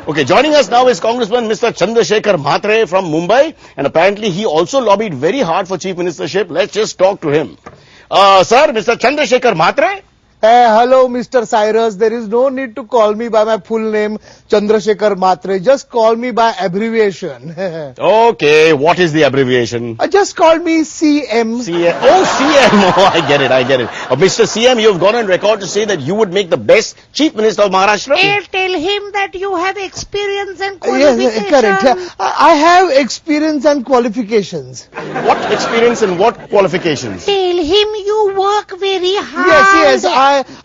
Okay, joining us now is Congressman Mr. Chandrasekhar Mhatre from Mumbai, and apparently he also lobbied very hard for Chief Ministership. Let's just talk to him. Sir, Mr. Chandrasekhar Mhatre? Hello, Mr. Cyrus. There is no need to call me by my full name, Chandrasekhar Mhatre. Just call me by abbreviation. Okay, what is the abbreviation? Just call me CM. CM. Oh, CM. Oh, I get it. Mr. CM, you have gone on record to say that you would make the best Chief Minister of Maharashtra. Tell him that you have experience and qualifications. Yes, correct. I have experience and qualifications. What experience and what qualifications? Tell him you work very hard. Yes,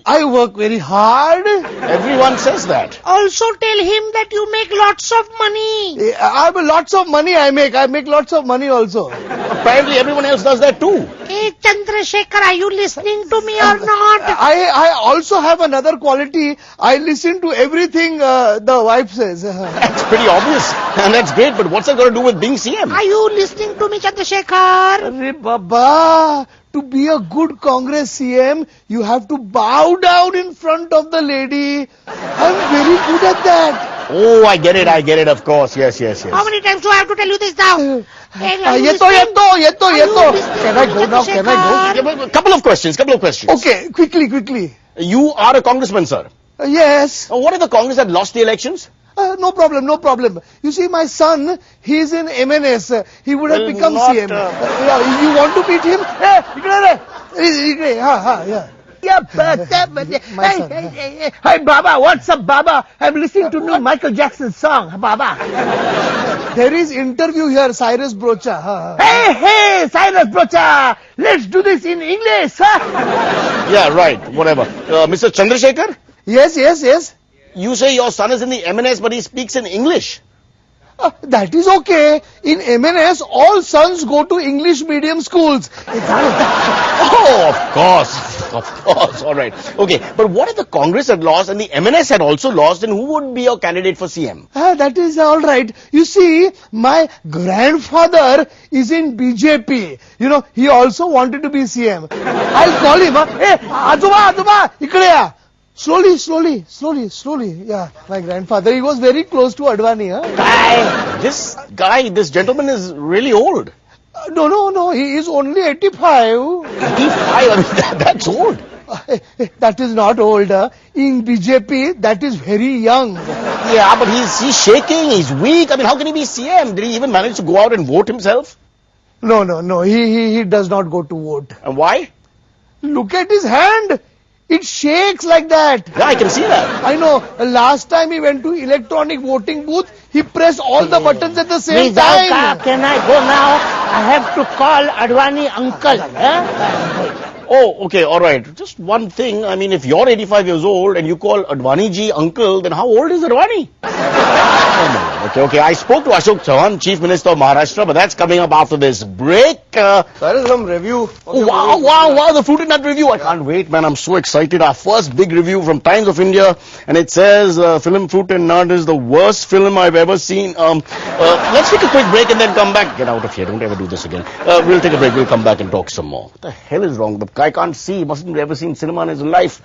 I work very hard. Everyone says that. Also tell him that you make lots of money. I have lots of money I make. I make lots of money also. Apparently everyone else does that too. Hey, Chandrasekhar, are you listening to me or not? I also have another quality. I listen to everything the wife says. That's pretty obvious. And that's great, but what's that got to do with being CM? Are you listening to me, Chandrasekhar? Arre Baba, to be a good Congress CM, you have to bow down in front of the lady. I'm very good at that. Oh, I get it, of course. Yes. How many times do I have to tell you this now? Hey, are you Yeto. listening? Can I go now? Can I go? Yeah, couple of questions. Okay, quickly. You are a congressman, sir. Yes. What if the Congress had lost the elections? No problem. You see, my son, he's in MNS. He would have become CM. You want to beat him? Yeah. Hey, Baba, what's up, Baba? I'm listening to new Michael Jackson song, Baba. There is interview here, Cyrus Brocha. Hey, Cyrus Brocha, let's do this in English, huh? Yeah, right. Whatever. Mr. Chandrasekhar? Yes. You say your son is in the MNS, but he speaks in English. That is okay. In MNS, all sons go to English medium schools. Oh, of course. All right. Okay, but what if the Congress had lost and the MNS had also lost, then who would be your candidate for CM? That is all right. You see, my grandfather is in BJP. You know, he also wanted to be CM. I'll call him. Hey, Azuba, ikde. Slowly. Yeah, my grandfather, he was very close to Advani. This gentleman is really old. No, he is only 85. 85? I mean, that's old. That is not old. In BJP, that is very young. Yeah, but he's shaking, he's weak. I mean, how can he be CM? Did he even manage to go out and vote himself? No, he does not go to vote. And why? Look at his hand. It shakes like that. Yeah, I can see that. I know. Last time he went to electronic voting booth, he pressed all the buttons at the same time. Can I go now? I have to call Advani uncle. Huh? Oh, okay, all right. Just one thing. I mean, if you're 85 years old and you call Advani ji uncle, then how old is Advani? Okay. I spoke to Ashok Chauhan, Chief Minister of Maharashtra, but that's coming up after this break. There is some review. Wow, the Fruit and Nut review. I can't wait, man. I'm so excited. Our first big review from Times of India. And it says, film Fruit and Nut is the worst film I've ever seen. Let's take a quick break and then come back. Get out of here. Don't ever do this again. We'll take a break. We'll come back and talk some more. What the hell is wrong? The guy can't see. He mustn't have ever seen cinema in his life.